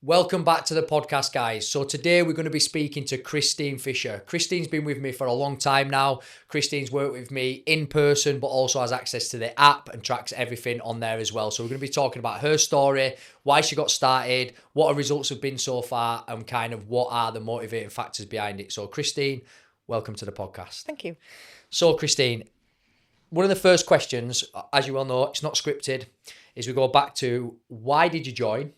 Welcome back to the podcast, guys. So today we're going to be speaking to Christine Fisher. Christine's been with me for a long time now. Christine's worked with me in person, but also has access to the app and tracks everything on there as well. So we're going to be talking about her story, why she got started, what her results have been so far, and kind of what are the motivating factors behind it. So Christine, welcome to the podcast. Thank you. So Christine, one of the first questions, as you well know, it's not scripted, is we go back to why did you join?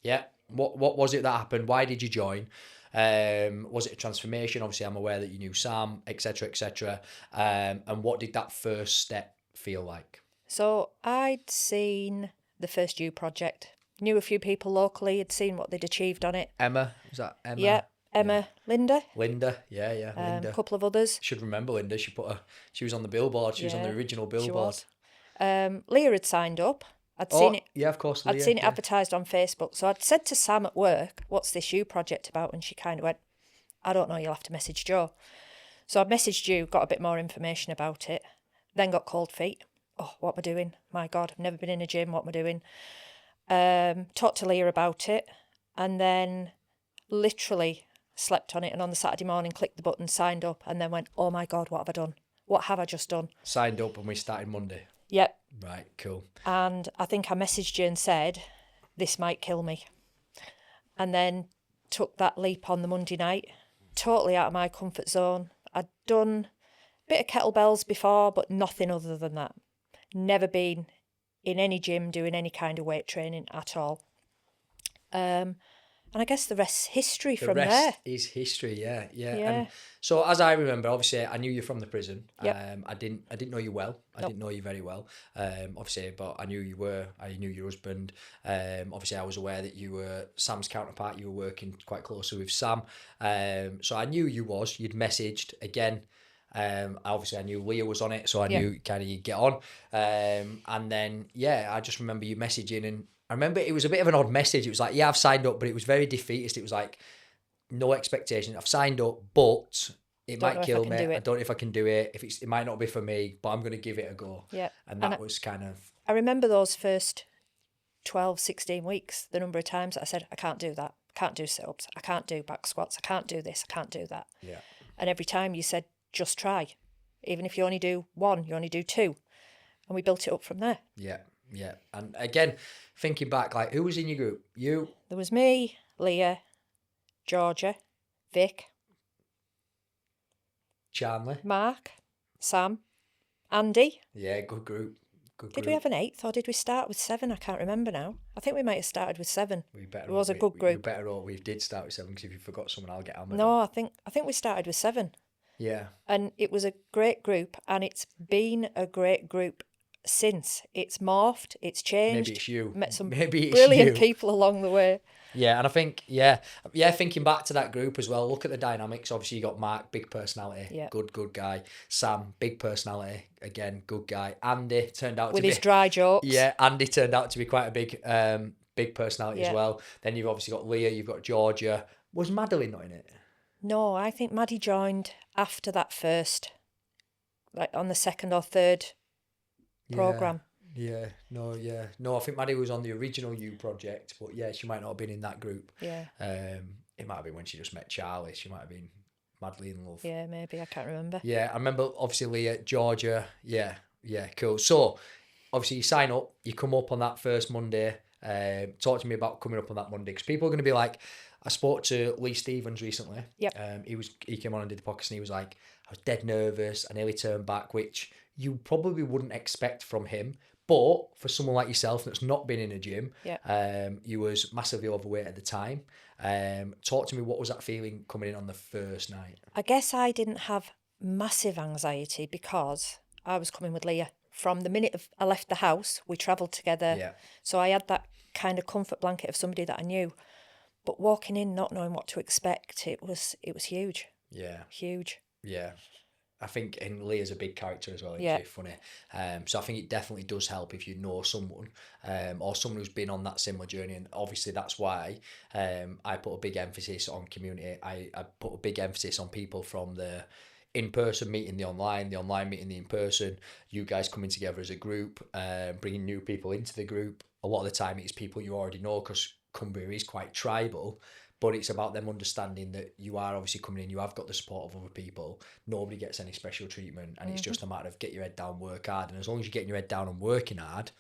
Yeah. What was it that happened? Why did you join? Was it a transformation? Obviously, I'm aware that you knew Sam, etc., etc. And what did that first step feel like? So I'd seen the First You project, knew a few people locally, had seen what they'd achieved on it. Emma, was that Emma? Yeah, Emma, yeah. Linda, Linda. A couple of others. Should remember Linda. She was on the billboard. She was on the original billboard. She was. Leah had signed up. I'd seen it. Yeah, of course. Leah, I'd seen it advertised on Facebook. So I'd said to Sam at work, "What's this You project about?" And she kind of went, "I don't know. You'll have to message Joe." So I messaged you, got a bit more information about it, then got cold feet. Oh, what am I doing? My God, I've never been in a gym. What am I doing? Talked to Leah about it, and then literally slept on it. And on the Saturday morning, clicked the button, signed up, and then went, "Oh my God, what have I done? What have I just done?" Signed up and we started Monday. Yep. Right, cool. And I think I messaged you and said, "This might kill me." And then took that leap on the Monday night, totally out of my comfort zone. I'd done a bit of kettlebells before, but nothing other than that. Never been in any gym doing any kind of weight training at all. And I guess the rest's history from there. The rest is history, yeah. And so as I remember, obviously, I knew you from the prison. Yep. I didn't know you well. I didn't know you very well. Obviously, but I knew you were. I knew your husband. Obviously, I was aware that you were Sam's counterpart. You were working quite closely with Sam. So I knew you was. You'd messaged again. Obviously, I knew Leah was on it, so I knew kind of you'd get on. And then, I just remember you messaging, and I remember it was a bit of an odd message. It was like, I've signed up, but it was very defeatist. It was like, no expectation. I've signed up, but it might kill me. I don't know if I can do it. It might not be for me, but I'm going to give it a go. Yeah. And that was kind of... I remember those first 12, 16 weeks, the number of times that I said, I can't do that. I can't do sit-ups. I can't do back squats. I can't do this. I can't do that. Yeah. And every time you said, just try. Even if you only do one, you only do two. And we built it up from there. Yeah. And again, thinking back, like, who was in your group? You? There was me, Leah, Georgia, Vic, Chandler, Mark, Sam, Andy. Yeah, good group. Did we have an eighth or did we start with 7? I can't remember now. I think we might have started with 7. It was a good group. You better all. We did start with 7 because if you forgot someone, I'll get hammered. No, I think we started with 7. Yeah. And it was a great group, and it's been a great group since. It's morphed, it's changed. Maybe it's you. Met some brilliant people along the way. Yeah, and I think, thinking back to that group as well, look at the dynamics. Obviously, you got Mark, big personality, good guy. Sam, big personality, again, good guy. Andy turned out with his dry jokes. Yeah, Andy turned out to be quite a big personality as well. Then you've obviously got Leah, you've got Georgia. Was Madeline not in it? No, I think Maddie joined after that first, like on the second or third programme. No, I think Maddie was on the original You project, but she might not have been in that group. Yeah. It might have been when she just met Charlie. She might have been madly in love. Yeah, maybe, I can't remember. Yeah, I remember obviously Leah, Georgia. Yeah, cool. So obviously you sign up, you come up on that first Monday. Talk to me about coming up on that Monday, because people are going to be like, I spoke to Lee Stevens recently. Yep. He came on and did the podcast, and he was like, I was dead nervous. I nearly turned back, which you probably wouldn't expect from him. But for someone like yourself that's not been in a gym, you was massively overweight at the time. Talk to me, what was that feeling coming in on the first night? I guess I didn't have massive anxiety because I was coming with Leah. From the minute I left the house, we travelled together. Yeah. So I had that kind of comfort blanket of somebody that I knew. But walking in, not knowing what to expect, it was huge. Yeah. Huge. Yeah. I think, and Leah's a big character as well, isn't she? Funny. So I think it definitely does help if you know someone, or someone who's been on that similar journey. And obviously that's why I put a big emphasis on community. I put a big emphasis on people from the in-person meeting the online meeting the in-person, you guys coming together as a group, bringing new people into the group. A lot of the time it's people you already know, because Cumbria is quite tribal, but it's about them understanding that you are obviously coming in, you have got the support of other people, nobody gets any special treatment, and it's just a matter of get your head down, work hard, and as long as you're getting your head down and working hard,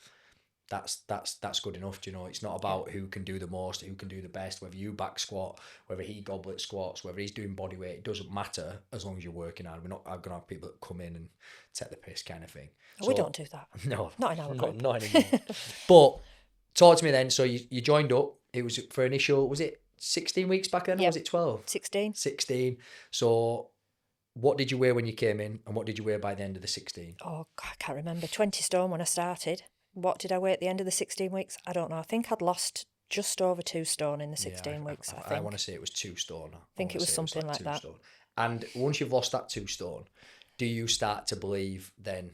that's good enough. Do you know, it's not about who can do the most, who can do the best, whether you back squat, whether he goblet squats, whether he's doing body weight. It doesn't matter as long as you're working hard. We're not going to have people that come in and take the piss kind of thing. We don't do that. No, not in our group. Not anymore. But talk to me then. So you joined up. It was for initial. Was it 16 weeks back then, or was it 12? 16. 16. So what did you weigh when you came in, and what did you weigh by the end of the 16? Oh, I can't remember. 20 stone when I started. What did I weigh at the end of the 16 weeks? I don't know. I think I'd lost just over 2 stone in the 16 weeks, I think. I want to say it was 2 stone. I think it was something like that. Stone. And once you've lost that 2 stone, do you start to believe then,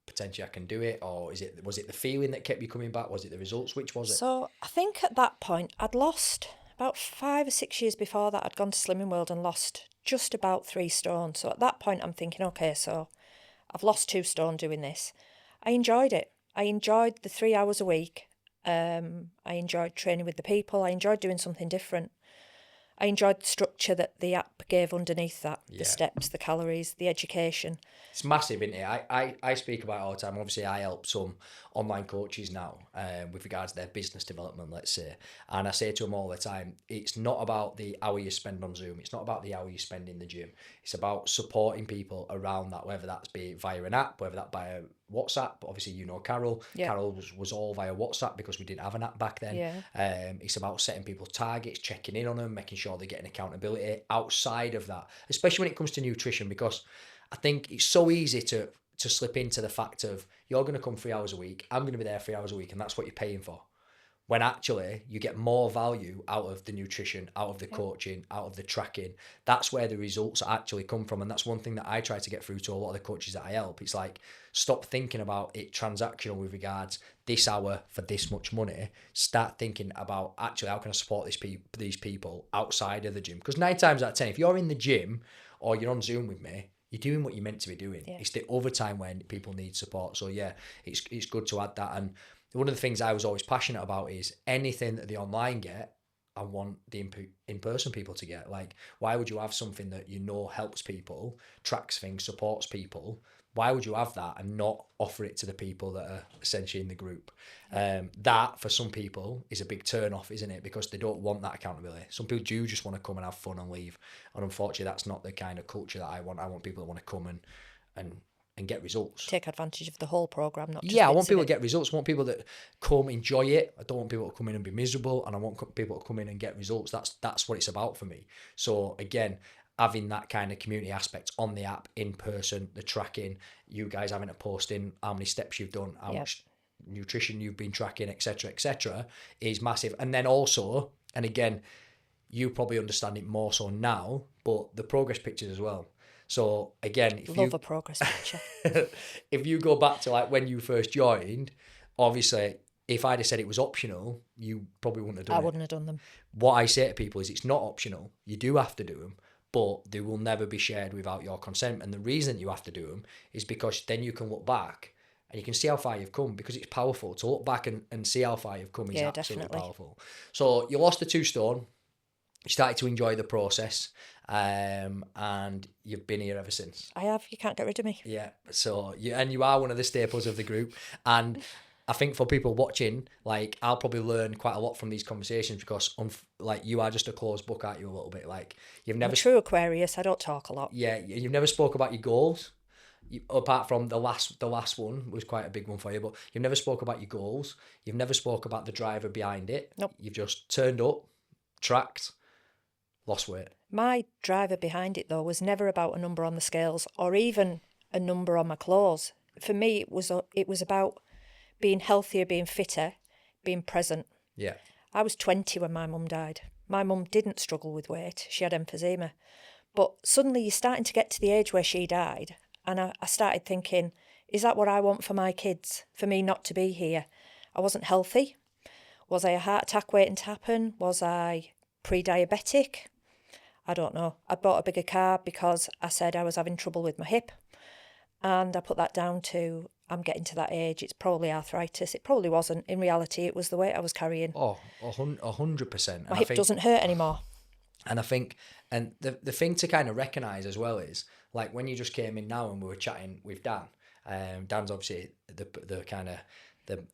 potentially I can do it? Or was it the feeling that kept you coming back? Was it the results? Which was it? So I think at that point, I'd lost about 5 or 6 years before that. I'd gone to Slimming World and lost just about 3 stone. So at that point, I'm thinking, okay, so I've lost 2 stone doing this. I enjoyed it. I enjoyed the 3 hours a week. I enjoyed training with the people. I enjoyed doing something different. I enjoyed the structure that the app gave underneath that, the steps, the calories, the education. It's massive, isn't it? I speak about it all the time. Obviously, I help some online coaches now with regards to their business development, let's say. And I say to them all the time, it's not about the hour you spend on Zoom. It's not about the hour you spend in the gym. It's about supporting people around that, whether that's be via an app, whether that by a WhatsApp. Obviously, you know Carol. Yeah. Carol was all via WhatsApp because we didn't have an app back then. Yeah. It's about setting people targets, checking in on them, making sure they're getting accountability outside of that, especially when it comes to nutrition, because I think it's so easy to slip into the fact of you're going to come 3 hours a week, I'm going to be there 3 hours a week, and that's what you're paying for. When actually you get more value out of the nutrition, out of the coaching, out of the tracking. That's where the results actually come from. And that's one thing that I try to get through to a lot of the coaches that I help. It's like, stop thinking about it transactional with regards this hour for this much money. Start thinking about actually how can I support these people outside of the gym? Because 9 times out of 10, if you're in the gym or you're on Zoom with me, you're doing what you're meant to be doing. Yeah. It's the overtime when people need support. So yeah, it's good to add that. And one of the things I was always passionate about is anything that the online get, I want the in-person people to get. Like, why would you have something that you know helps people, tracks things, supports people? Why would you have that and not offer it to the people that are essentially in the group? That, for some people, is a big turn-off, isn't it? Because they don't want that accountability. Some people do just want to come and have fun and leave. And unfortunately, that's not the kind of culture that I want. I want people that want to come and get results. Take advantage of the whole programme, not just I want people to get results. I want people that come, enjoy it. I don't want people to come in and be miserable, and I want people to come in and get results. That's what it's about for me. So again, having that kind of community aspect on the app, in person, the tracking, you guys having to post in how many steps you've done, how much nutrition you've been tracking, etc., is massive. And then also, and again, you probably understand it more so now, but the progress pictures as well. So again, love a progress picture. If you go back to like when you first joined, obviously, if I'd have said it was optional, you probably wouldn't have done it. I wouldn't have done them. What I say to people is it's not optional. You do have to do them, but they will never be shared without your consent. And the reason you have to do them is because then you can look back and you can see how far you've come, because it's powerful. To look back and see how far you've come is absolutely definitely powerful. So you lost the 2 stone. You started to enjoy the process, and you've been here ever since. I have. You can't get rid of me. Yeah. So you are one of the staples of the group, and I think for people watching, like, I'll probably learn quite a lot from these conversations because, like, you are just a closed book, aren't you? A little bit, like you've never. I'm a true Aquarius. I don't talk a lot. Yeah, you've never spoke about your goals. Apart from the last one was quite a big one for you, but you've never spoke about your goals. You've never spoke about the driver behind it. Nope. You've just turned up, tracked, lost weight. My driver behind it, though, was never about a number on the scales or even a number on my clothes. For me, it was about being healthier, being fitter, being present. Yeah. I was 20 when my mum died. My mum didn't struggle with weight. She had emphysema. But suddenly you're starting to get to the age where she died, and I started thinking, is that what I want for my kids? For me not to be here? I wasn't healthy. Was I a heart attack waiting to happen? Was I pre-diabetic? I don't know. I bought a bigger car because I said I was having trouble with my hip. And I put that down to, I'm getting to that age, it's probably arthritis. It probably wasn't. In reality, it was the weight I was carrying. Oh, 100%. My hip doesn't hurt anymore. And I think, and the thing to kind of recognise as well is, like, when you just came in now and we were chatting with Dan, Dan's obviously the kind of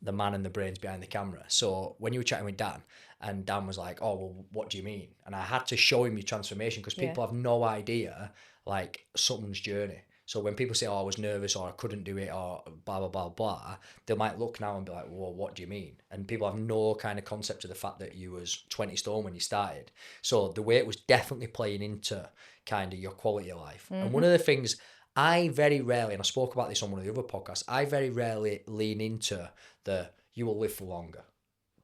the man and the brains behind the camera. So when you were chatting with Dan, and Dan was like, "Oh, well, what do you mean?" And I had to show him your transformation, because people have no idea, like, someone's journey. So when people say, "Oh, I was nervous," or "I couldn't do it," or blah blah blah blah, they might look now and be like, "Well, what do you mean?" And people have no kind of concept of the fact that you was 20 stone when you started. So the weight was definitely playing into kind of your quality of life. And one of the things I very rarely, and I spoke about this on one of the other podcasts, I very rarely lean into the "you will live for longer,"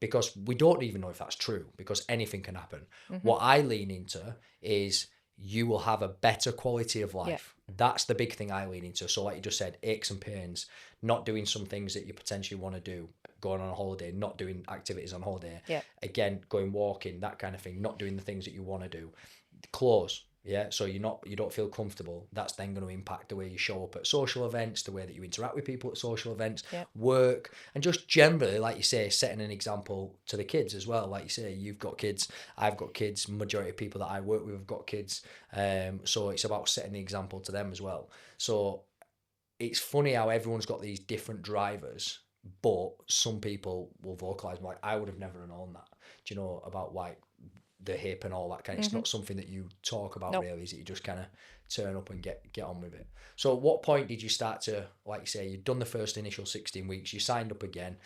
because we don't even know if that's true, because anything can happen. What I lean into is you will have a better quality of life. That's the big thing I lean into. So like you just said, aches and pains, not doing some things that you potentially want to do, going on a holiday, not doing activities on holiday, again, going walking, that kind of thing, not doing the things that you want to do. Clothes, so you don't feel comfortable. That's then going to impact the way you show up at social events, the way that you interact with people at social events, work, and just generally, like you say, setting an example to the kids as well. Like you say, you've got kids, I've got kids, majority of people that I work with have got kids, so it's about setting the example to them as well. So it's funny how everyone's got these different drivers, but some people will vocalize like, I would have never known that. Do you know about like the hip and all that kind of, it's not something that you talk about really, is it? You just kind of turn up and get on with it. So at what point did you start to, like you say, you've done the first initial 16 weeks, you signed up again,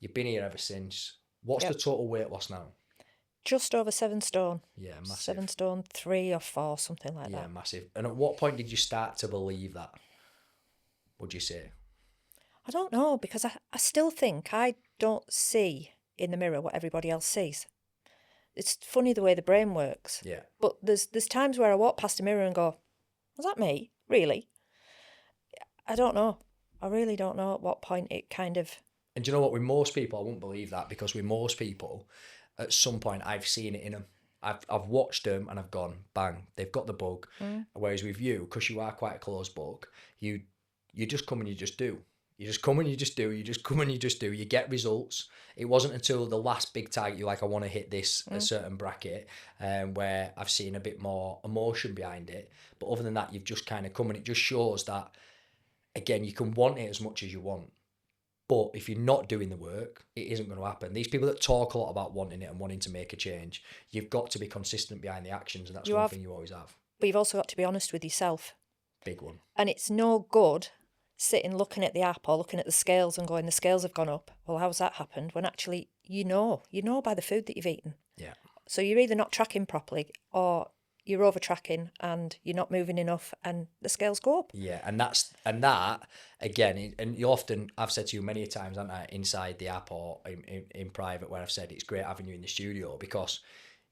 you've been here ever since. What's the total weight loss now? Just over 7 stone. Yeah, massive. 7 stone 3 or 4, something like that. Yeah, massive. And at what point did you start to believe that, would you say? I don't know, because I still think I don't see in the mirror what everybody else sees. It's funny the way the brain works. Yeah. But there's times where I walk past a mirror and go, was that me? Really? I don't know. I really don't know at what point it kind of... And do you know what? With most people, I wouldn't believe that, because with most people, at some point, I've seen it in them. I've watched them and I've gone, bang, they've got the bug. Whereas with you, because you are quite a closed book, you just come and you just do. You just come and you just do. You just come and you just do. You get results. It wasn't until the last big target you're like, I want to hit this a certain bracket, where I've seen a bit more emotion behind it. But other than that, you've just kind of come, and it just shows that, again, you can want it as much as you want. But if you're not doing the work, it isn't going to happen. These people that talk a lot about wanting it and wanting to make a change, you've got to be consistent behind the actions, and that's one thing you always have. But you've also got to be honest with yourself. Big one. And it's no good sitting looking at the app or looking at the scales and going, the scales have gone up. Well, how's that happened? When actually you know by the food that you've eaten. Yeah. So you're either not tracking properly, or you're over tracking and you're not moving enough, and the scales go up. Yeah, and that again, and you often, I've said to you many times, haven't I, inside the app or in private, where I've said it's great having you in the studio, because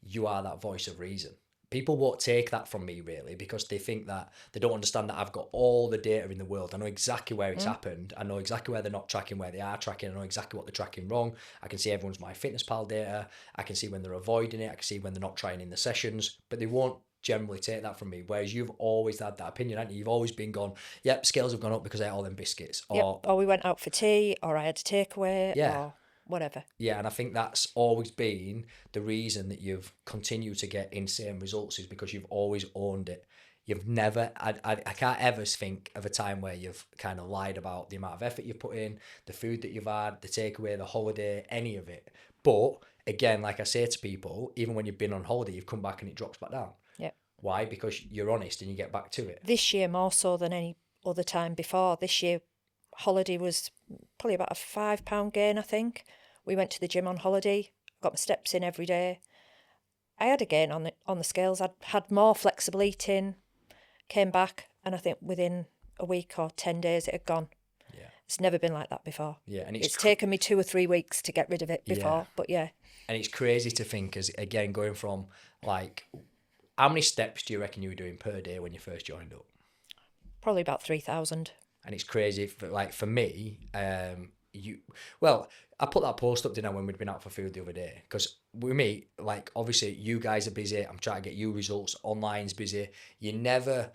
you are that voice of reason. People won't take that from me, really, because they think that they don't understand that I've got all the data in the world. I know exactly where it's happened. I know exactly where they're not tracking, where they are tracking. I know exactly what they're tracking wrong. I can see everyone's MyFitnessPal data. I can see when they're avoiding it. I can see when they're not trying in the sessions. But they won't generally take that from me. Whereas you've always had that opinion, haven't you? You've always been gone, yep, scales have gone up because I ate all them biscuits. Or we went out for tea, or I had to take away, or whatever. Yeah, and I think that's always been the reason that you've continued to get insane results, is because you've always owned it. You've never, I can't ever think of a time where you've kind of lied about the amount of effort you've put in, the food that you've had, the takeaway, the holiday, any of it. But again, like I say to people, even when you've been on holiday, you've come back and it drops back down. Yeah. Why? Because you're honest and you get back to it. This year more so than any other time before. This year, holiday was probably about a £5 gain, I think. We went to the gym on holiday, got my steps in every day. I had a gain on the scales. I'd had more flexible eating, came back, and I think within a week or 10 days it had gone. Yeah. It's never been like that before. Yeah, and it's taken me 2 or 3 weeks to get rid of it before, but yeah. And it's crazy to think, as again, going from like, how many steps do you reckon you were doing per day when you first joined up? Probably about 3,000. And it's crazy, for me, I put that post up, didn't I, when we'd been out for food the other day? Because with me, like, obviously, you guys are busy. I'm trying to get you results. Online's busy. You never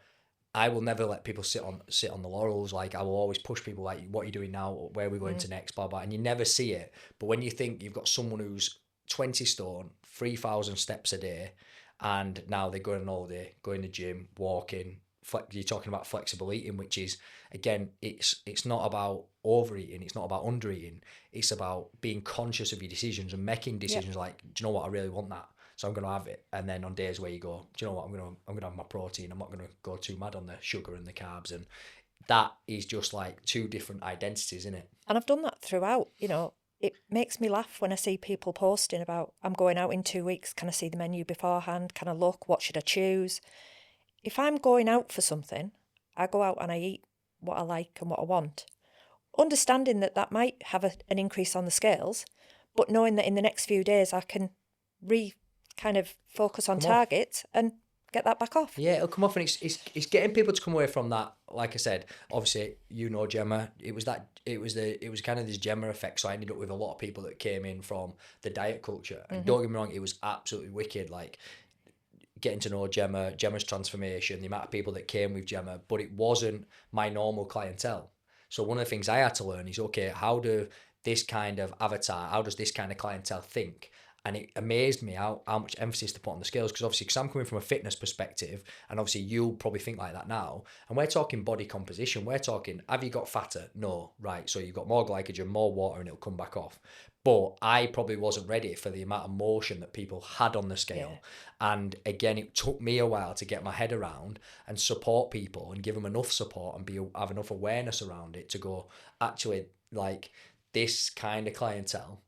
I will never let people sit on the laurels. Like I will always push people like, what are you doing now? Where are we going to next? Blah, blah. And you never see it. But when you think you've got someone who's 20 stone, 3,000 steps a day, and now they're going all day, going to the gym, walking, you're talking about flexible eating, which is, again, it's not about overeating, it's not about undereating. It's about being conscious of your decisions and making decisions like, do you know what? I really want that. So I'm going to have it. And then on days where you go, do you know what? I'm going to have my protein. I'm not going to go too mad on the sugar and the carbs. And that is just like two different identities, isn't it? And I've done that throughout, you know. It makes me laugh when I see people posting about, I'm going out in 2 weeks. Can I see the menu beforehand? Can I look? What should I choose? If I'm going out for something, I go out and I eat what I like and what I want. Understanding that that might have an increase on the scales, but knowing that in the next few days I can kind of focus on target and get that back off. Yeah, it'll come off, and it's getting people to come away from that. Like I said, obviously, you know, Gemma, it was kind of this Gemma effect. So I ended up with a lot of people that came in from the diet culture. And don't get me wrong, it was absolutely wicked. Like getting to know Gemma's transformation, the amount of people that came with Gemma, but it wasn't my normal clientele. So one of the things I had to learn is, okay, how do this kind of avatar, how does this kind of clientele think? And it amazed me how much emphasis to put on the scales, because obviously, because I'm coming from a fitness perspective, and obviously you'll probably think like that now, and we're talking body composition, we're talking, have you got fatter? No, right, so you've got more glycogen, more water, and it'll come back off. But I probably wasn't ready for the amount of motion that people had on the scale. Yeah. And again, it took me a while to get my head around and support people and give them enough support and have enough awareness around it to go, actually, like this kind of clientele,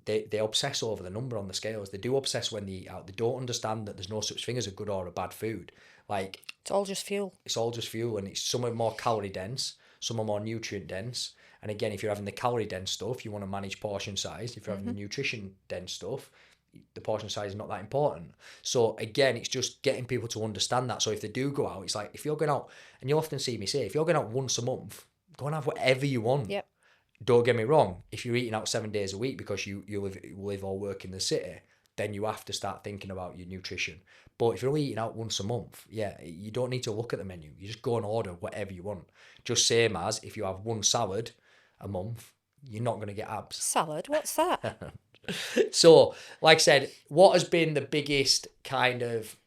they obsess over the number on the scales. They do obsess when they eat out. They don't understand that there's no such thing as a good or a bad food. Like it's all just fuel. It's all just fuel, and some are more calorie dense, some are more nutrient dense. And again, if you're having the calorie dense stuff, you want to manage portion size. If you're having the nutrition dense stuff, the portion size is not that important. So again, it's just getting people to understand that. So if they do go out, it's like, if you're going out, and you'll often see me say, if you're going out once a month, go and have whatever you want. Yep. Don't get me wrong, if you're eating out 7 days a week because you live or work in the city, then you have to start thinking about your nutrition. But if you're only eating out once a month, yeah, you don't need to look at the menu. You just go and order whatever you want. Just same as if you have one salad a month, you're not going to get abs. Salad? What's that? So, like I said, what has been the biggest kind of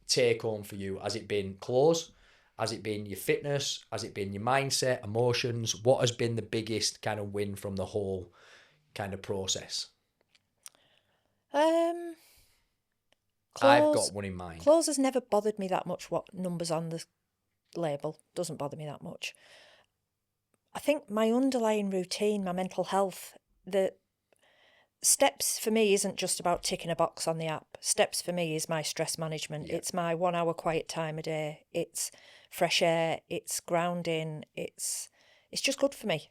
take home for you? Has it been clothes? Has it been your fitness? Has it been your mindset, emotions? What has been the biggest kind of win from the whole kind of process? Clothes, I've got one in mind. Clothes has never bothered me that much. What number's on the label doesn't bother me that much. I think my underlying routine, my mental health, the steps for me isn't just about ticking a box on the app. Steps for me is my stress management. Yeah. It's my 1 hour quiet time a day. It's fresh air. It's grounding. It's just good for me.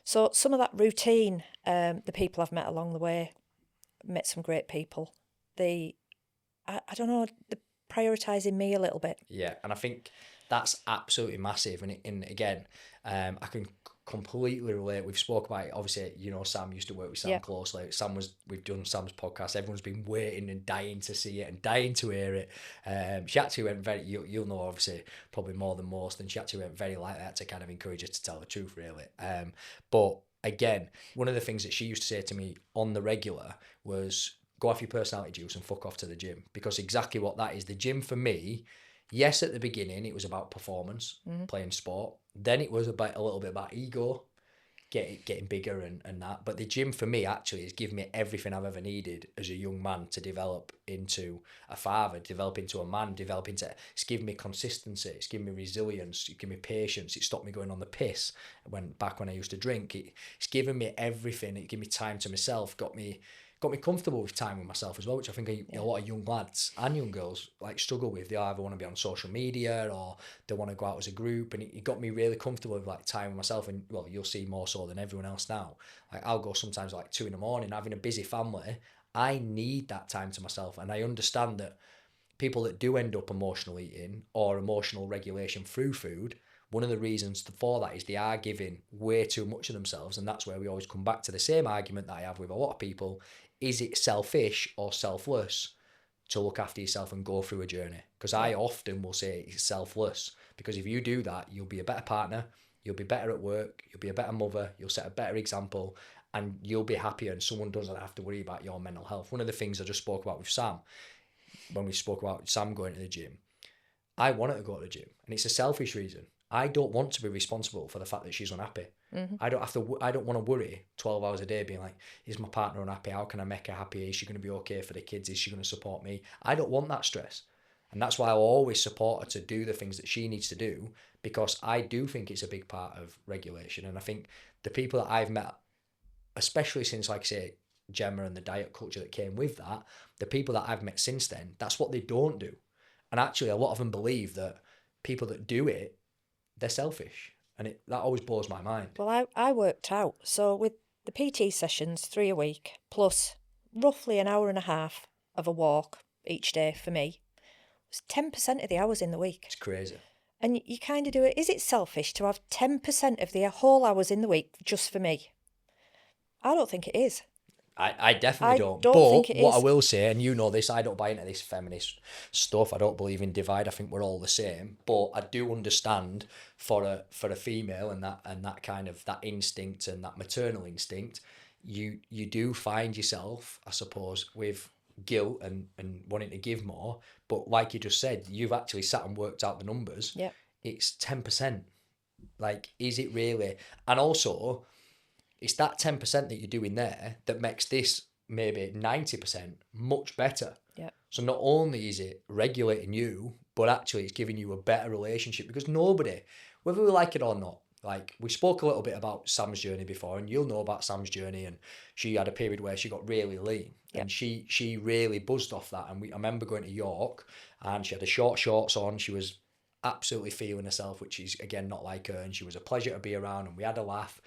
So some of that routine, the people I've met along the way, met some great people. I don't know, they're prioritising me a little bit. Yeah, and I think that's absolutely massive. And again, I can completely relate. We've spoke about it. Obviously, you know, Sam used to work with Sam closely. We've done Sam's podcast. Everyone's been waiting and dying to see it and dying to hear it. She actually went very, you'll know obviously probably more than most, and she actually went very like that to kind of encourage her to tell the truth, really. But again, one of the things that she used to say to me on the regular was, go off your personality juice and fuck off to the gym. Because exactly what that is. The gym for me, yes, at the beginning, it was about performance, playing sport. Then it was a little bit about ego, getting bigger and that. But the gym for me actually has given me everything I've ever needed as a young man to develop into a father, develop into a man, it's given me consistency, it's given me resilience, it's given me patience, it stopped me going on the piss back when I used to drink. It's given me everything. It gave me time to myself, got me comfortable with time with myself as well, which I think a lot of young lads and young girls like struggle with. They either want to be on social media or they want to go out as a group, and it got me really comfortable with like time with myself. And well, you'll see more so than everyone else now. Like I'll go sometimes like 2 a.m, having a busy family. I need that time to myself, and I understand that people that do end up emotional eating or emotional regulation through food, one of the reasons for that is they are giving way too much of themselves. And that's where we always come back to the same argument that I have with a lot of people. Is it selfish or selfless to look after yourself and go through a journey. Because I often will say it's selfless, because if you do that, you'll be a better partner, you'll be better at work, you'll be a better mother, you'll set a better example, and you'll be happier, and someone doesn't have to worry about your mental health. One of the things I just spoke about with Sam, when we spoke about Sam going to the gym, I want her to go to the gym, and it's a selfish reason. I don't want to be responsible for the fact that she's unhappy. I don't want to worry 12 hours a day being like, is my partner unhappy? How can I make her happy? Is she going to be okay for the kids? Is she going to support me? I don't want that stress. And that's why I'll always support her to do the things that she needs to do, because I do think it's a big part of regulation. And I think the people that I've met, especially since, like I say, Gemma and the diet culture that came with that, the people that I've met since then, that's what they don't do. And actually, a lot of them believe that people that do it, they're selfish. And that always blows my mind. Well, I worked out. So with the PT sessions, 3 a week, plus roughly an hour and a half of a walk each day for me, it was 10% of the hours in the week. It's crazy. And you kind of do it. Is it selfish to have 10% of the whole hours in the week just for me? I don't think it is. I definitely don't. But think it what is. I will say, and you know this, I don't buy into this feminist stuff. I don't believe in divide. I think we're all the same. But I do understand for a female and that kind of that instinct and that maternal instinct, you do find yourself, I suppose, with guilt and wanting to give more. But like you just said, you've actually sat and worked out the numbers. Yeah. It's 10%. Like, is it really? And also, it's that 10% that you're doing there that makes this maybe 90% much better. Yeah. So not only is it regulating you, but actually it's giving you a better relationship, because nobody, whether we like it or not, like we spoke a little bit about Sam's journey before, and you'll know about Sam's journey, and she had a period where she got really lean. Yeah. And she really buzzed off that. And I remember going to York, and she had the short shorts on. She was absolutely feeling herself, which is, again, not like her. And she was a pleasure to be around, and we had a laugh.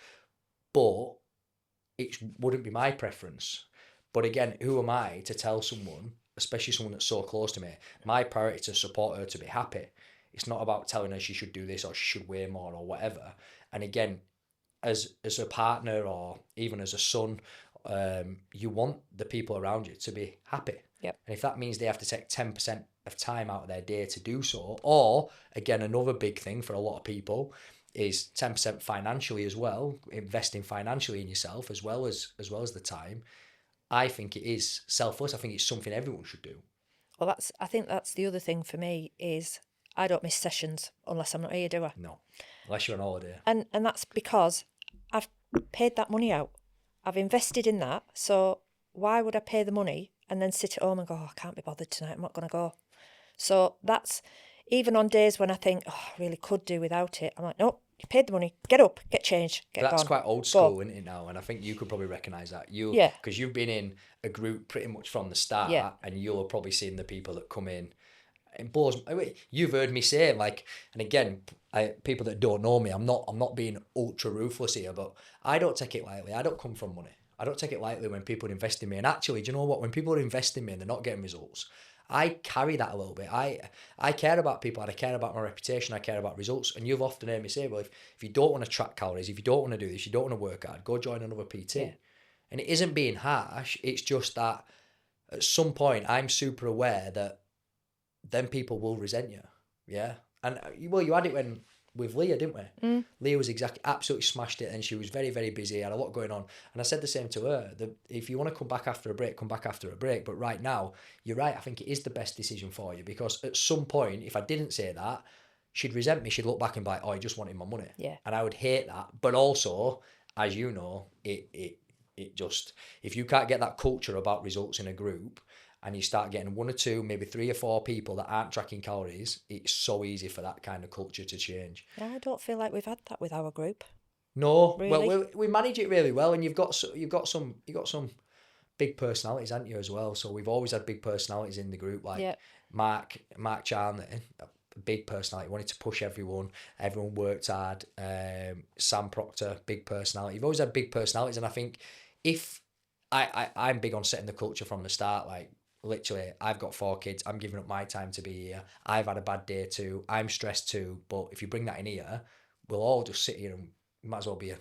But it wouldn't be my preference. But again, who am I to tell someone, especially someone that's so close to me, my priority is to support her to be happy. It's not about telling her she should do this or she should weigh more or whatever. And again, as a partner or even as a son, you want the people around you to be happy. Yep. And if that means they have to take 10% of time out of their day to do so, or again, another big thing for a lot of people is 10% financially as well, investing financially in yourself as well as the time. I think it is selfless. I think it's something everyone should do. Well, I think that's the other thing for me is I don't miss sessions unless I'm not here, do I? No, unless you're on holiday. And that's because I've paid that money out. I've invested in that. So why would I pay the money and then sit at home and go, oh, I can't be bothered tonight, I'm not going to go. So that's, even on days when I think, oh, I really could do without it, I'm like, nope, you paid the money, get up, get changed, get That's gone. quite old school, isn't it, now? And I think you could probably recognise that. Yeah. Because you've been in a group pretty much from the start, Yeah. and you'll have probably seen the people that come in. It blows. You've heard me say, like, and again, people that don't know me, I'm not being ultra ruthless here, but I don't take it lightly. I don't come from money. I don't take it lightly when people invest in me. And actually, do you know what? When people are investing in me and they're not getting results, I carry that a little bit. I care about people, and I care about my reputation, I care about results. And you've often heard me say, well, if you don't want to track calories, if you don't want to do this, you don't want to work hard, go join another PT. Yeah. And it isn't being harsh, it's just that at some point I'm super aware that then people will resent you. Yeah. And well, you had it with Leah, didn't we? Leah was absolutely smashed it, and she was very, very busy, had a lot going on. And I said the same to her, that if you want to come back after a break, come back after a break. But right now, you're right, I think it is the best decision for you, because at some point, if I didn't say that, she'd resent me. She'd look back and be like, oh, he just wanted my money. Yeah. And I would hate that. But also, as you know, it just, if you can't get that culture about results in a group, and you start getting 1 or 2, maybe 3 or 4 people that aren't tracking calories, it's so easy for that kind of culture to change. I don't feel like we've had that with our group. No, really? Well, we manage it really well, and you've got some big personalities, haven't you, as well? So we've always had big personalities in the group, like Mark Charnley, a big personality, wanted to push everyone worked hard. Sam Proctor, big personality. You've always had big personalities, and I think if I'm big on setting the culture from the start, like, literally, I've got 4 kids. I'm giving up my time to be here. I've had a bad day too. I'm stressed too. But if you bring that in here, we'll all just sit here and might as well be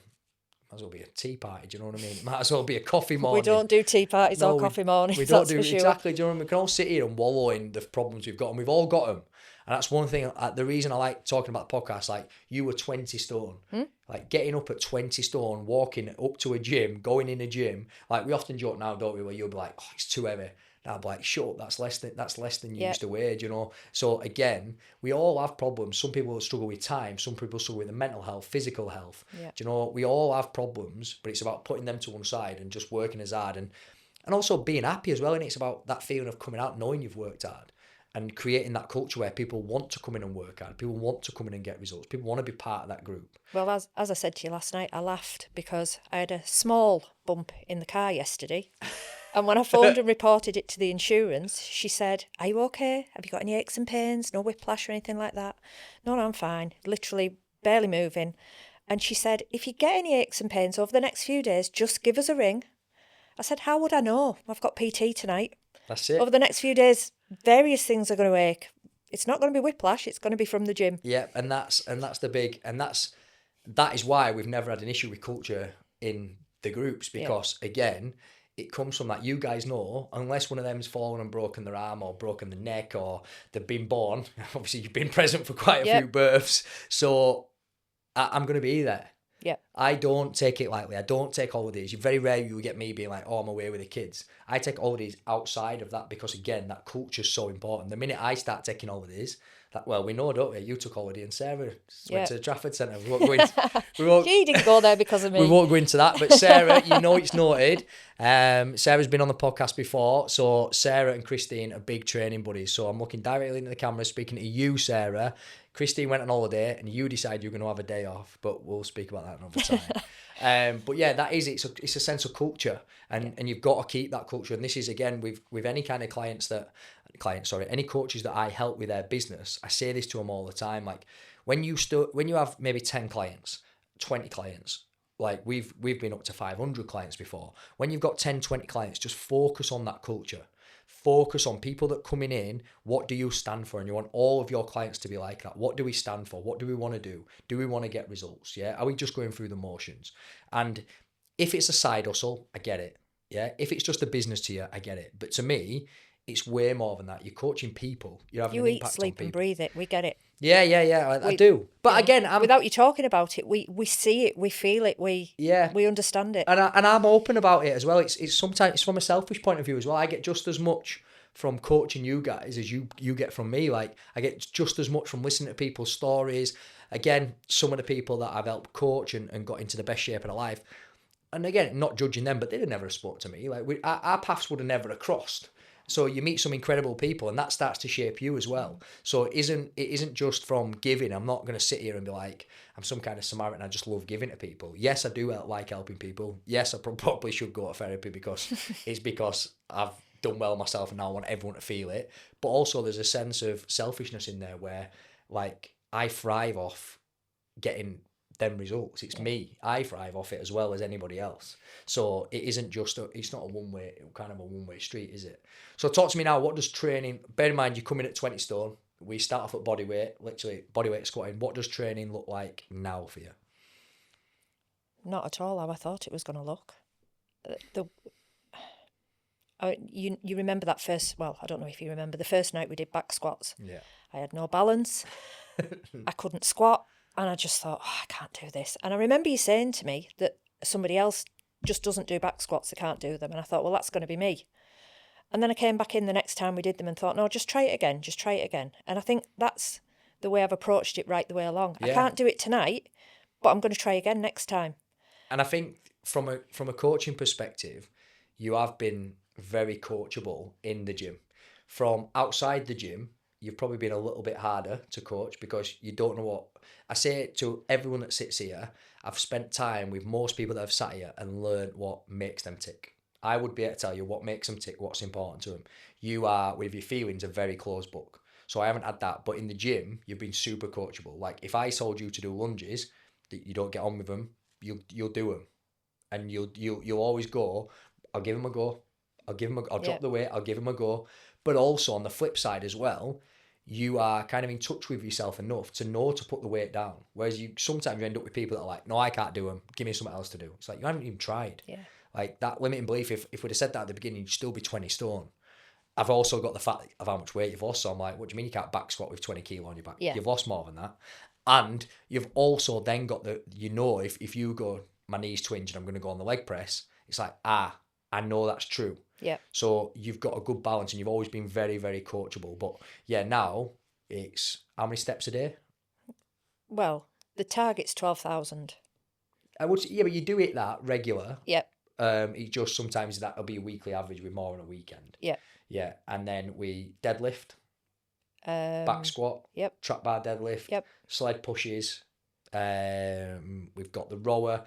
might as well be a tea party, do you know what I mean? It might as well be a coffee morning. We don't do tea parties or coffee mornings, we don't that's do, for sure. exactly, do you know what I mean? We can all sit here and wallow in the problems we've got, and we've all got them. And that's one thing, the reason I like talking about the podcast, like, you were 20 stone. Like, getting up at 20 stone, walking up to a gym, going in a gym, like, we often joke now, don't we, where you'll be like, oh, it's too heavy. And I'll be like, shut up, that's less than you used to weigh, you know? So, again, we all have problems. Some people struggle with time, some people struggle with the mental health, physical health. Do you know, we all have problems, but it's about putting them to one side and just working as hard, and also being happy as well. And it's about that feeling of coming out, knowing you've worked hard, and creating that culture where people want to come in and work hard. People want to come in and get results. People want to be part of that group. Well, as I said to you last night, I laughed because I had a small bump in the car yesterday. And when I phoned and reported it to the insurance, she said, are you okay? Have you got any aches and pains? No whiplash or anything like that? No, I'm fine. Literally barely moving. And she said, if you get any aches and pains over the next few days, just give us a ring. I said, how would I know? I've got PT tonight. That's it. Over the next few days, various things are going to ache. It's not going to be whiplash. It's going to be from the gym. Yeah, and that is why we've never had an issue with culture in the groups, because again, it comes from that. You guys know, unless one of them's fallen and broken their arm or broken the neck or they've been born, obviously you've been present for quite a few births, so I'm going to be there. Yeah. I don't take it lightly. I don't take holidays. Very rare you get me being like, oh, I'm away with the kids. I take holidays outside of that because, again, that culture's so important. The minute I start taking holidays, we know, don't we? You took holiday and Sarah went to the Trafford Centre. We won't go into, She didn't go there because of me. We won't go into that. But Sarah, you know it's noted. Sarah's been on the podcast before. So Sarah and Christine are big training buddies. So I'm looking directly into the camera, speaking to you, Sarah. Christine went on holiday and you decided you're going to have a day off, but we'll speak about that another time. But yeah, that is, it's a sense of culture, and you've got to keep that culture. And this is, again, with any kind of any coaches that I help with their business, I say this to them all the time. Like, when you have maybe 10 clients, 20 clients, like we've been up to 500 clients before. When you've got 10, 20 clients, just focus on that culture. Focus on people that coming in. What do you stand for? And you want all of your clients to be like that. What do we stand for? What do we want to do? Do we want to get results? Yeah. Are we just going through the motions? And if it's a side hustle, I get it. Yeah. If it's just a business to you, I get it. But to me, it's way more than that. You're coaching people. You're having an impact on people. You eat, sleep, and breathe it. We get it. Yeah. I do. But again, without you talking about it, we see it, we feel it, we understand it. And I'm open about it as well. It's sometimes it's from a selfish point of view as well. I get just as much from coaching you guys as you get from me. Like, I get just as much from listening to people's stories. Again, some of the people that I've helped coach and got into the best shape of their life. And again, not judging them, but they'd have never spoke to me. Like, our paths would have never crossed. So you meet some incredible people, and that starts to shape you as well. So it isn't just from giving. I'm not going to sit here and be like, I'm some kind of Samaritan. I just love giving to people. Yes, I do like helping people. Yes, I probably should go to therapy because I've done well myself and now I want everyone to feel it. But also there's a sense of selfishness in there where, like, I thrive off getting them results. It's me. I thrive off it as well as anybody else. So it isn't just it's not a one-way street, is it? So talk to me now, what does training, bear in mind you come in at 20 stone, we start off at body weight, literally body weight squatting. What does training look like now for you? Not at all how I thought it was going to look. You remember that first, well, I don't know if you remember, the first night we did back squats. Yeah. I had no balance. I couldn't squat. And I just thought, I can't do this. And I remember you saying to me that somebody else just doesn't do back squats, they can't do them. And I thought, well, that's going to be me. And then I came back in the next time we did them and thought, no, just try it again. And I think that's the way I've approached it right the way along. Yeah. I can't do it tonight, but I'm going to try again next time. And I think from a coaching perspective, you have been very coachable in the gym. From outside the gym, you've probably been a little bit harder to coach because you don't know what... I say it to everyone that sits here, I've spent time with most people that have sat here and learned what makes them tick. I would be able to tell you what makes them tick, what's important to them. You are, with your feelings, a very closed book. So I haven't had that. But in the gym, you've been super coachable. Like, if I told you to do lunges, that you don't get on with them, you'll do them. And you'll always go, I'll give them a go. I'll drop the weight, I'll give them a go. But also on the flip side as well, you are kind of in touch with yourself enough to know to put the weight down. Whereas sometimes you end up with people that are like, no, I can't do them. Give me something else to do. It's like, you haven't even tried. Yeah. Like that limiting belief, if we'd have said that at the beginning, you'd still be 20 stone. I've also got the fact of how much weight you've lost. So I'm like, what do you mean you can't back squat with 20 kilo on your back? Yeah. You've lost more than that. And you've also then got if you go, my knees twinge and I'm going to go on the leg press, it's like, I know that's true. Yeah. So you've got a good balance and you've always been very, very coachable. But yeah, now it's how many steps a day? Well, the target's 12,000. But you do it that regular. Yep. It just sometimes that'll be a weekly average with more on a weekend. Yeah. Yeah. And then we deadlift. Back squat, yep. trap bar deadlift, yep. sled pushes. We've got the rower.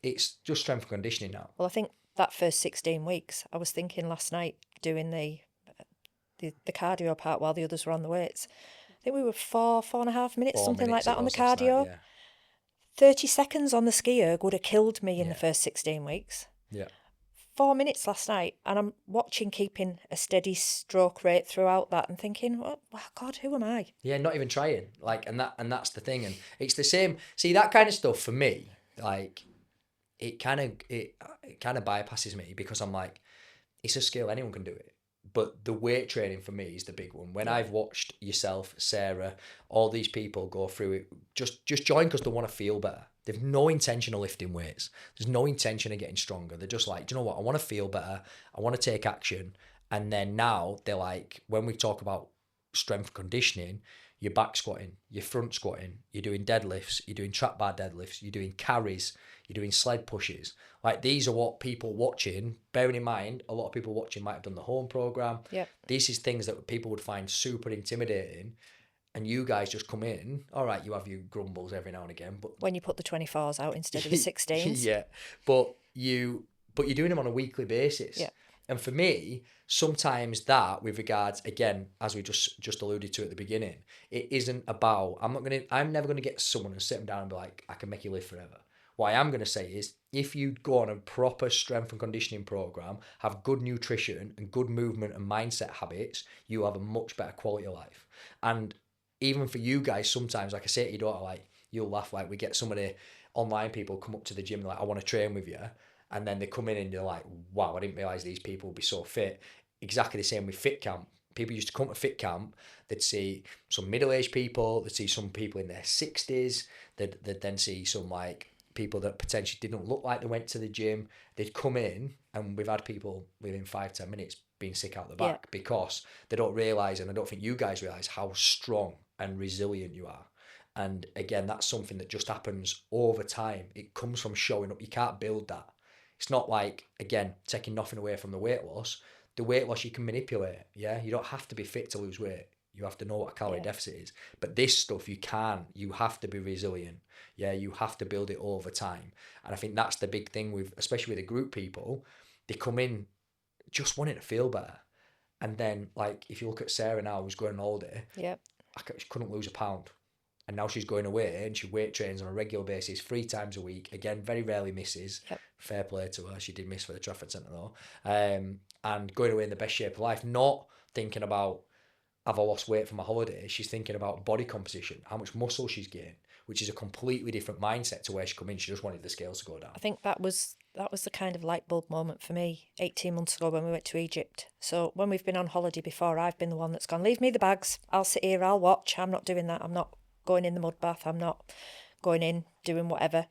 It's just strength and conditioning now. Well, I think that first 16 weeks, I was thinking last night doing the cardio part while the others were on the weights. I think we were 4.5 minutes, something like that on the cardio. Night, yeah. 30 seconds on the ski erg would have killed me in the first 16 weeks. Yeah. 4 minutes last night, and I'm watching keeping a steady stroke rate throughout that and thinking, oh God, who am I? Yeah, not even trying. Like, and that's the thing. And it's the same. See, that kind of stuff for me, like, it kind of bypasses me because I'm like, it's a skill, anyone can do it. But the weight training for me is the big one. When I've watched yourself, Sarah, all these people go through it, just join because they want to feel better. They've no intention of lifting weights. There's no intention of getting stronger. They're just like, do you know what? I want to feel better. I want to take action. And then now they're like, when we talk about strength conditioning, you're back squatting, you're front squatting, you're doing deadlifts, you're doing trap bar deadlifts, you're doing carries, you're doing sled pushes. Like, these are what people watching, bearing in mind, a lot of people watching might have done the home program. Yep. This is things that people would find super intimidating. And you guys just come in, all right, you have your grumbles every now and again. But when you put the 24s out instead of the 16s. Yeah, but you're doing them on a weekly basis. Yeah. And for me, sometimes that, with regards, again, as we just alluded to at the beginning, it isn't about, I'm never gonna get someone and sit them down and be like, I can make you live forever. What I am going to say is, if you go on a proper strength and conditioning program, have good nutrition and good movement and mindset habits, you have a much better quality of life. And even for you guys, sometimes, like I say to your daughter, like, you'll laugh, like, we get some of the online people come up to the gym and like, I want to train with you. And then they come in and you're like, wow, I didn't realise these people would be so fit. Exactly the same with fit camp. People used to come to fit camp, they'd see some middle-aged people, they'd see some people in their 60s, they'd then see some, like, people that potentially didn't look like they went to the gym. They'd come in, and we've had people within 5-10 minutes being sick out the back because they don't realise, and I don't think you guys realise, how strong and resilient you are. And again, that's something that just happens over time. It comes from showing up. You can't build that. It's not like, again, taking nothing away from the weight loss. The weight loss you can manipulate. Yeah, you don't have to be fit to lose weight. You have to know what a calorie deficit is. But this stuff, you have to be resilient. Yeah, you have to build it over time. And I think that's the big thing with, especially with the group people, they come in just wanting to feel better. And then, like, if you look at Sarah now, who's going on holiday, she couldn't lose a pound. And now she's going away and she weight trains on a regular basis 3 times a week. Again, very rarely misses. Yep. Fair play to her. She did miss for the Trafford Centre though. And going away in the best shape of life, not thinking about, have I lost weight for my holiday? She's thinking about body composition, how much muscle she's gained, which is a completely different mindset to where she come in. She just wanted the scales to go down. I think that was the kind of light bulb moment for me 18 months ago when we went to Egypt. So when we've been on holiday before, I've been the one that's gone, leave me the bags, I'll sit here, I'll watch. I'm not doing that. I'm not going in the mud bath. I'm not going in doing whatever.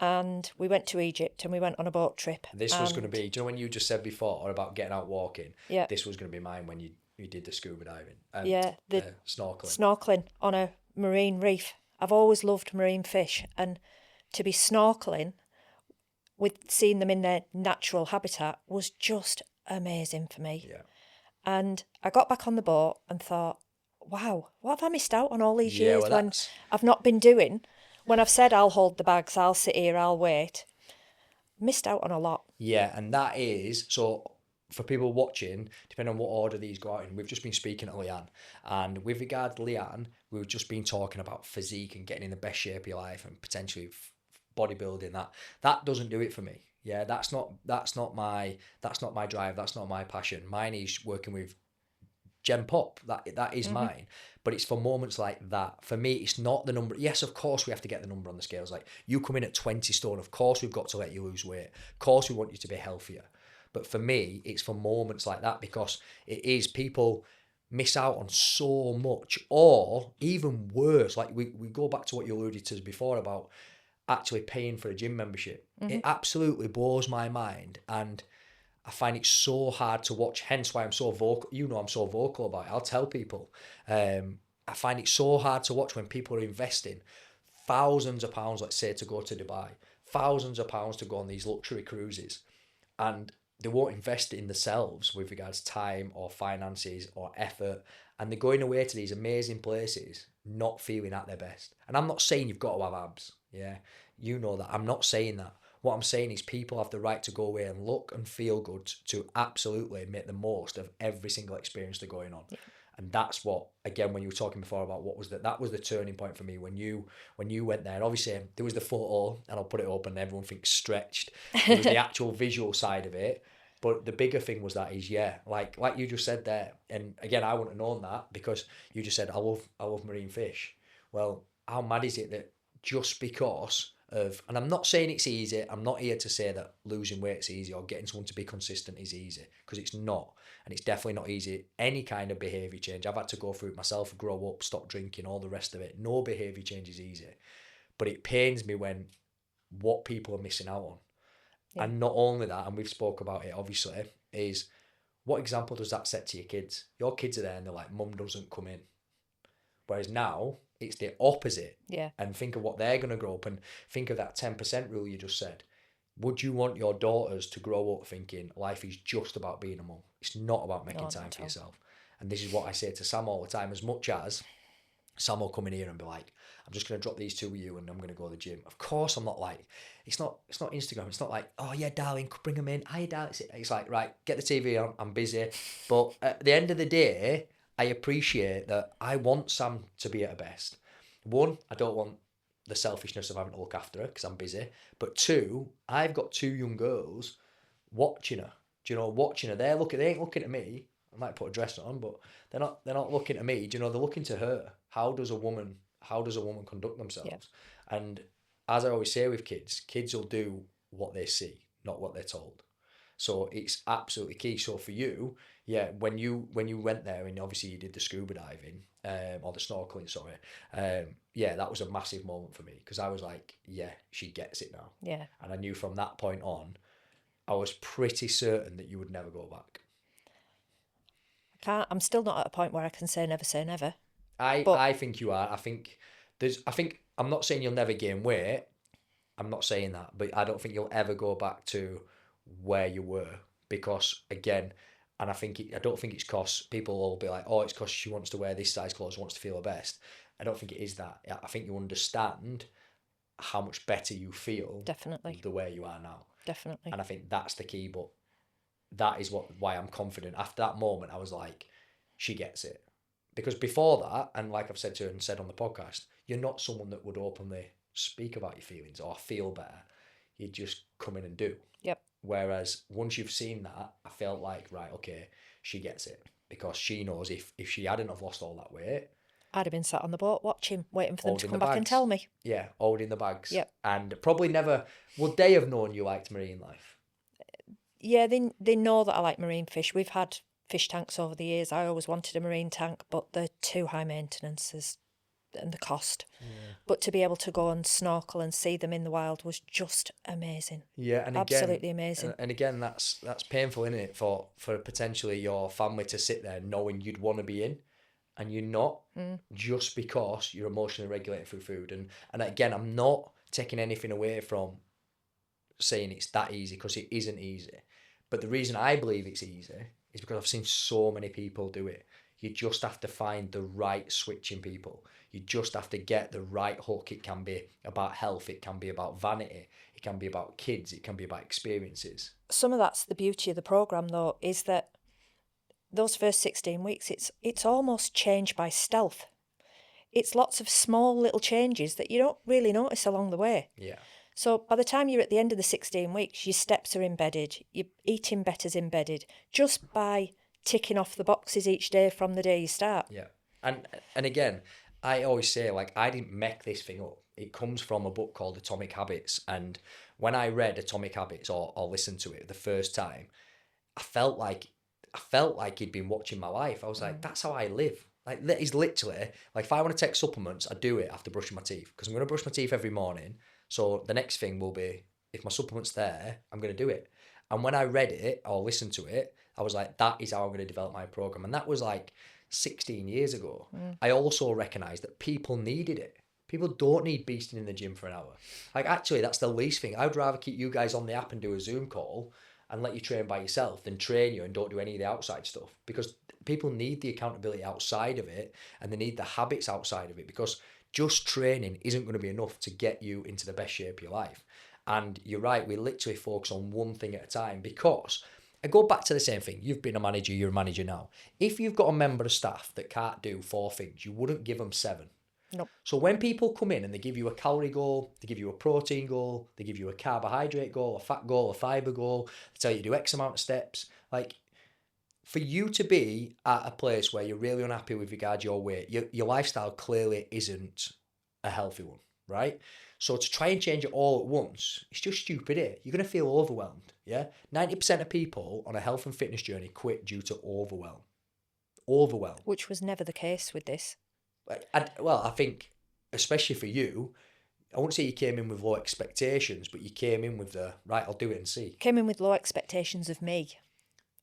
And we went to Egypt and we went on a boat trip. This was going to be, do you know when you just said before about getting out walking? Yeah. This was going to be mine when you did the scuba diving. The snorkeling. Snorkeling on a marine reef. I've always loved marine fish, and to be snorkeling with seeing them in their natural habitat was just amazing for me. Yeah. And I got back on the boat and thought, wow, what have I missed out on all these years when I've not been doing? When I've said I'll hold the bags, I'll sit here, I'll wait. Missed out on a lot. Yeah, and that is, so for people watching, depending on what order these go out in, we've just been speaking to Leanne. And with regard to Leanne, we've just been talking about physique and getting in the best shape of your life and potentially bodybuilding. That doesn't do it for me. Yeah, that's not my drive, that's not my passion. Mine is working with Gen Pop, that is mine. But it's for moments like that. For me, it's not the number. Yes, of course we have to get the number on the scales. Like, you come in at 20 stone, of course we've got to let you lose weight. Of course we want you to be healthier. But for me, it's for moments like that, because it is, people miss out on so much. Or even worse, like we go back to what you alluded to before about actually paying for a gym membership. It absolutely blows my mind, and I find it so hard to watch, hence why I'm so vocal. You know, I'm so vocal about it. I'll tell people. I find it so hard to watch when people are investing thousands of pounds, let's say, to go to Dubai, thousands of pounds to go on these luxury cruises, and they won't invest in themselves with regards to time or finances or effort, and they're going away to these amazing places not feeling at their best. And I'm not saying you've got to have abs, yeah, you know that. I'm not saying that. What I'm saying is people have the right to go away and look and feel good to absolutely make the most of every single experience they're going on. Yeah. And that's what, again, when you were talking before about what was that was the turning point for me when you went there. And obviously there was the photo, and I'll put it up and everyone thinks stretched. There was the actual visual side of it. But the bigger thing was that is, yeah, like you just said there. And again, I wouldn't have known that, because you just said, I love marine fish. Well, how mad is it that just because of, and I'm not saying it's easy, I'm not here to say that losing weight's easy or getting someone to be consistent is easy, because it's not. And it's definitely not easy. Any kind of behaviour change, I've had to go through it myself, grow up, stop drinking, all the rest of it. No behaviour change is easy. But it pains me when what people are missing out on. Yeah. And not only that, and we've spoke about it obviously, is what example does that set to your kids? Your kids are there and they're like, mum doesn't come in. Whereas now, it's the opposite. Yeah. And think of what they're going to grow up, and think of that 10% rule you just said. Would you want your daughters to grow up thinking life is just about being a mum? It's not about making time for yourself. And this is what I say to Sam all the time. As much as Sam will come in here and be like, I'm just going to drop these two with you and I'm going to go to the gym. Of course, I'm not like, it's not Instagram. It's not like, oh yeah, darling, bring them in. Hiya, darling. It's like, right, get the TV on. I'm busy. But at the end of the day, I appreciate that I want Sam to be at her best. One, I don't want the selfishness of having to look after her because I'm busy. But two, I've got two young girls watching her. Do you know, watching her? They ain't looking at me. I might put a dress on, but they're not looking at me. Do you know, they're looking to her. How does a woman conduct themselves? Yeah. And as I always say with kids will do what they see, not what they're told. So it's absolutely key. So for you, yeah, when you went there and obviously you did the scuba diving, or the snorkeling, sorry, yeah, that was a massive moment for me, because I was like, yeah, she gets it now. Yeah. And I knew from that point on, I was pretty certain that you would never go back. I'm still not at a point where I can say never. I think you are. I think I'm not saying you'll never gain weight. I'm not saying that, but I don't think you'll ever go back to where you were, because again, and I don't think it's because people will be like, oh, it's because she wants to wear this size clothes, wants to feel her best. I don't think it is that. I think you understand how much better you feel. Definitely. The way you are now. Definitely. And I think that's the key, but that is why I'm confident. After that moment, I was like, she gets it. Because before that, and like I've said to her and said on the podcast, you're not someone that would openly speak about your feelings or feel better. You just come in and do. Yep. Whereas once you've seen that, I felt like, right, okay, she gets it. Because she knows if she hadn't have lost all that weight, I'd have been sat on the boat watching, waiting for them to come back and tell me. Yeah, holding the bags. Yep. And probably never, would they have known you liked marine life? Yeah, they know that I like marine fish. We've had fish tanks over the years. I always wanted a marine tank, but they're too high maintenance and the cost. Yeah. But to be able to go and snorkel and see them in the wild was just amazing. Yeah, and absolutely amazing. And again, that's painful, isn't it, for potentially your family to sit there knowing you'd want to be in, and you're not, just because you're emotionally regulated through food. And again, I'm not taking anything away from saying it's that easy, because it isn't easy. But the reason I believe it's easy is because I've seen so many people do it. You just have to find the right switching people. You just have to get the right hook. It can be about health. It can be about vanity. It can be about kids. It can be about experiences. Some of that's the beauty of the programme, though, is that those first 16 weeks, it's almost change by stealth. It's lots of small little changes that you don't really notice along the way. Yeah. So by the time you're at the end of the 16 weeks, your steps are embedded, your eating better's embedded, just by ticking off the boxes each day from the day you start. Yeah. And again, I always say, like, I didn't make this thing up. It comes from a book called Atomic Habits. And when I read Atomic Habits or listened to it the first time, I felt like he'd been watching my life. I was like, that's how I live. Like, that is literally, like, if I want to take supplements, I do it after brushing my teeth, because I'm going to brush my teeth every morning. So the next thing will be, if my supplement's there, I'm going to do it. And when I read it or listened to it, I was like, that is how I'm going to develop my program. And that was like 16 years ago. I also recognised that people needed it. People don't need beasting in the gym for an hour. Like, actually, that's the least thing. I'd rather keep you guys on the app and do a Zoom call and let you train by yourself than train you and don't do any of the outside stuff, because people need the accountability outside of it, and they need the habits outside of it, because just training isn't going to be enough to get you into the best shape of your life. And you're right, we literally focus on one thing at a time, because I go back to the same thing. You've been a manager, you're a manager now. If you've got a member of staff that can't do 4 things, you wouldn't give them 7. Nope. So when people come in and they give you a calorie goal, they give you a protein goal, they give you a carbohydrate goal, a fat goal, a fiber goal, they tell you to do X amount of steps, like, for you to be at a place where you're really unhappy with regard to your weight, your lifestyle clearly isn't a healthy one, right? So to try and change it all at once, it's just stupid, eh? You're going to feel overwhelmed, yeah? 90% of people on a health and fitness journey quit due to overwhelm. Overwhelm. Which was never the case with this. I think, especially for you, I won't say you came in with low expectations, but you came in with right, I'll do it and see. Came in with low expectations of me,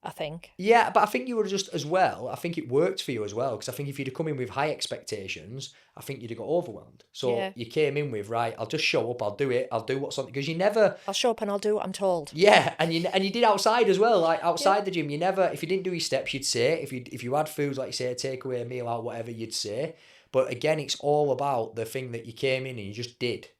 I think. Yeah, but I think you were just as well. I think it worked for you as well, because I think if you'd have come in with high expectations, I think you'd have got overwhelmed. So you came in with, right, I'll just show up, I'll do it, I'll do what's on, because you never... I'll show up and I'll do what I'm told. Yeah, and you did outside as well, like outside the gym. You never, if you didn't do your steps, you'd say. If you had foods, like you say, a takeaway, a meal out, whatever, you'd say. But again, it's all about the thing that you came in and you just did.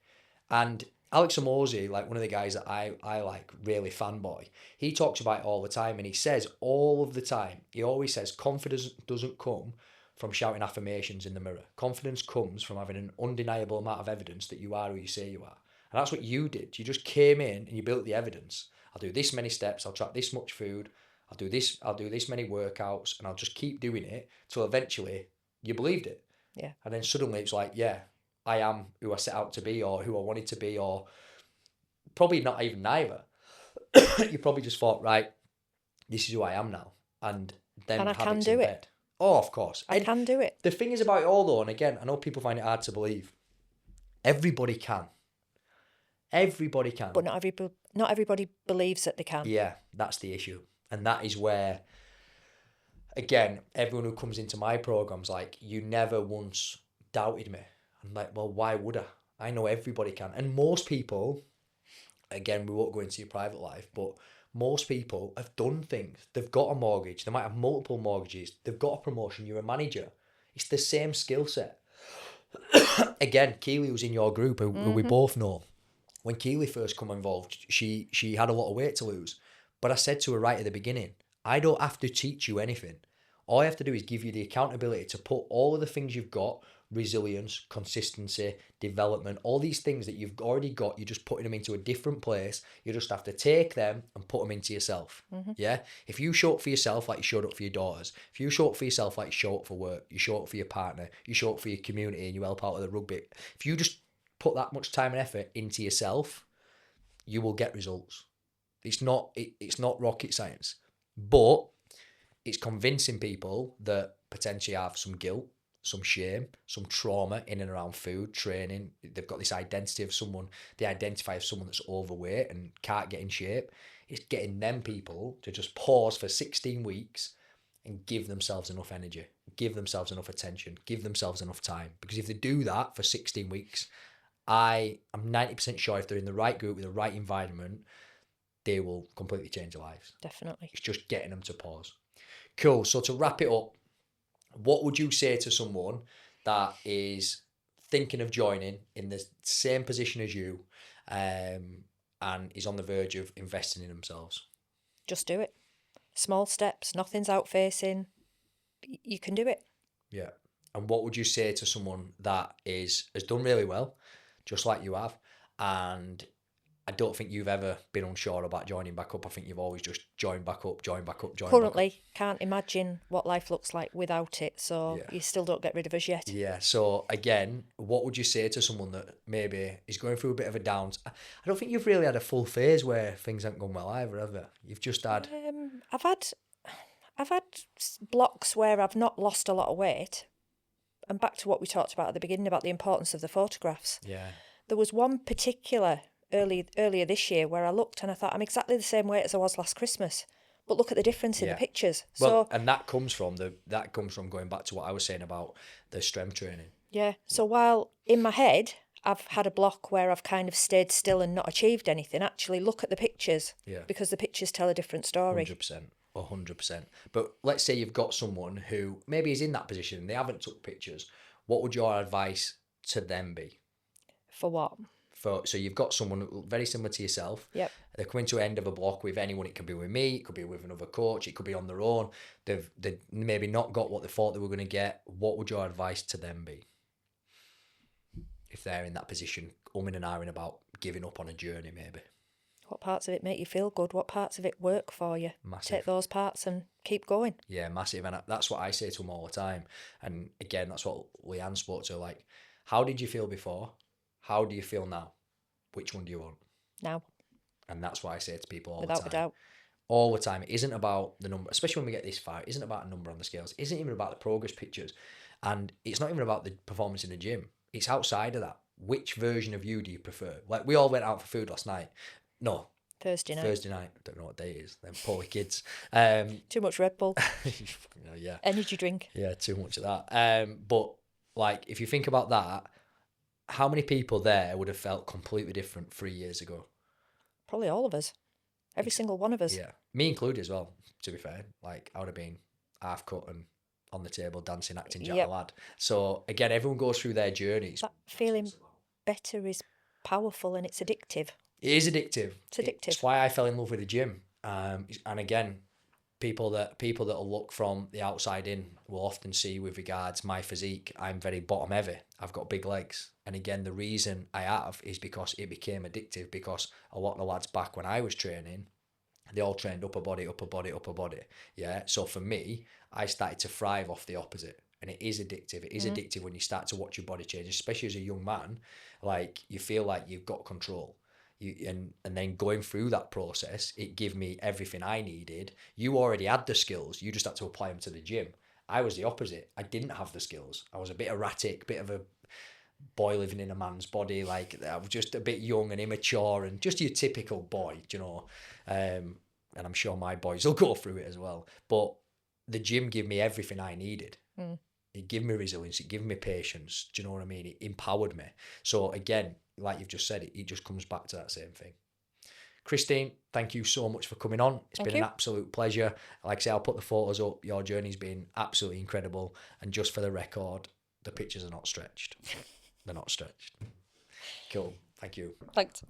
And Alex Hormozi, like one of the guys that I like, really fanboy, he talks about it all the time, and he says all of the time, he always says, confidence doesn't come from shouting affirmations in the mirror. Confidence comes from having an undeniable amount of evidence that you are who you say you are. And that's what you did. You just came in and you built the evidence. I'll do this many steps, I'll track this much food, I'll do this many workouts, and I'll just keep doing it till eventually you believed it. Yeah. And then suddenly it's like, yeah, I am who I set out to be, or who I wanted to be, or probably not even neither. You probably just thought, right, this is who I am now. And then I can do it. Oh, of course. I can do it. The thing is about it all, though, and again, I know people find it hard to believe, everybody can. Everybody can. But not everybody believes that they can. Yeah, that's the issue. And that is where, again, everyone who comes into my program's like, you never once doubted me. I'm like, well, why would I? I know everybody can. And most people, again, we won't go into your private life, but most people have done things. They've got a mortgage. They might have multiple mortgages. They've got a promotion. You're a manager. It's the same skill set. Again, Keely was in your group, who we both know. When Keely first come involved, she had a lot of weight to lose. But I said to her right at the beginning, I don't have to teach you anything. All I have to do is give you the accountability to put all of the things you've got, resilience, consistency, development, all these things that you've already got, you're just putting them into a different place. You just have to take them and put them into yourself. Yeah? If you show up for yourself like you showed up for your daughters, if you show up for yourself like you show up for work, you show up for your partner, you show up for your community and you help out with the rugby, if you just put that much time and effort into yourself, you will get results. It's not rocket science, but it's convincing people that potentially have some guilt, some shame, some trauma in and around food, training. They've got this identity of someone, they identify as someone that's overweight and can't get in shape. It's getting them people to just pause for 16 weeks and give themselves enough energy, give themselves enough attention, give themselves enough time. Because if they do that for 16 weeks, I am 90% sure if they're in the right group with the right environment, they will completely change their lives. Definitely. It's just getting them to pause. Cool. So to wrap it up, what would you say to someone that is thinking of joining in the same position as you and is on the verge of investing in themselves? Just do it. Small steps. Nothing's outfacing. You can do it. Yeah. And what would you say to someone that has done really well, just like you have, and I don't think you've ever been unsure about joining back up. I think you've always just joined back up, joined back up, joined back up. Currently, can't imagine what life looks like without it. So Yeah. you still don't get rid of us yet. Yeah. So again, what would you say to someone that maybe is going through a bit of a down? I don't think you've really had a full phase where things haven't gone well either, have you? You've just had. I've had blocks where I've not lost a lot of weight. And back to what we talked about at the beginning about the importance of the photographs. Yeah. There was one particular earlier this year where I looked and I thought I'm exactly the same weight as I was last Christmas, but look at the difference in the pictures. Well, So and that comes from going back to what I was saying about the strength training. yeah. So while in my head I've had a block where I've kind of stayed still and not achieved anything, actually look at the pictures. Yeah. Because the pictures tell a different story. 100%. 100%. But let's say you've got someone who maybe is in that position and they haven't took pictures. What would your advice to them be? For what? So you've got someone very similar to yourself. Yep. They're coming to the end of a block with anyone. It could be with me. It could be with another coach. It could be on their own. They've maybe not got what they thought they were going to get. What would your advice to them be? If they're in that position, umming and ahhing about giving up on a journey, maybe. What parts of it make you feel good? What parts of it work for you? Massive. Take those parts and keep going. Yeah, massive. And that's what I say to them all the time. And again, that's what Leanne spoke to. Like, how did you feel before? How do you feel now? Which one do you want? Now. And that's what I say to people all Without the a time. doubt. All the time. It isn't about the number, especially when we get this far. It isn't about a number on the scales. It isn't even about the progress pictures. And it's not even about the performance in the gym. It's outside of that. Which version of you do you prefer? Like, we all went out for food last night. No. Thursday night. I don't know what day it is. Them poor kids. Too much Red Bull. Yeah. Energy drink. Yeah, too much of that. But like, if you think about that, how many people there would have felt completely different 3 years ago? Probably all of us. Every single one of us. Yeah, me included as well, to be fair. Like, I would have been half cut and on the table dancing, acting Jack the Lad. So again, everyone goes through their journeys. That feeling better is powerful and it's addictive. It is addictive. It's addictive. It's why I fell in love with the gym. And again, people that will look from the outside in will often see with regards my physique, I'm very bottom heavy. I've got big legs. And again, the reason I have is because it became addictive, because a lot of the lads back when I was training, they all trained upper body, upper body, upper body. Yeah. So for me, I started to thrive off the opposite. And it is addictive. It is addictive when you start to watch your body change, especially as a young man. Like, you feel like you've got control. And then going through that process, it gave me everything I needed. You already had the skills. You just had to apply them to the gym. I was the opposite. I didn't have the skills. I was a bit erratic, bit of a boy living in a man's body. Like, I was just a bit young and immature and just your typical boy, you know. And I'm sure my boys will go through it as well. But the gym gave me everything I needed. It gave me resilience. It gave me patience. Do you know what I mean? It empowered me. So again, like you've just said, it just comes back to that same thing. Christine, thank you so much for coming on. It's been an absolute pleasure. Like I say, I'll put the photos up. Your journey's been absolutely incredible. And just for the record, the pictures are not stretched. They're not stretched. Cool. Thank you. Thanks.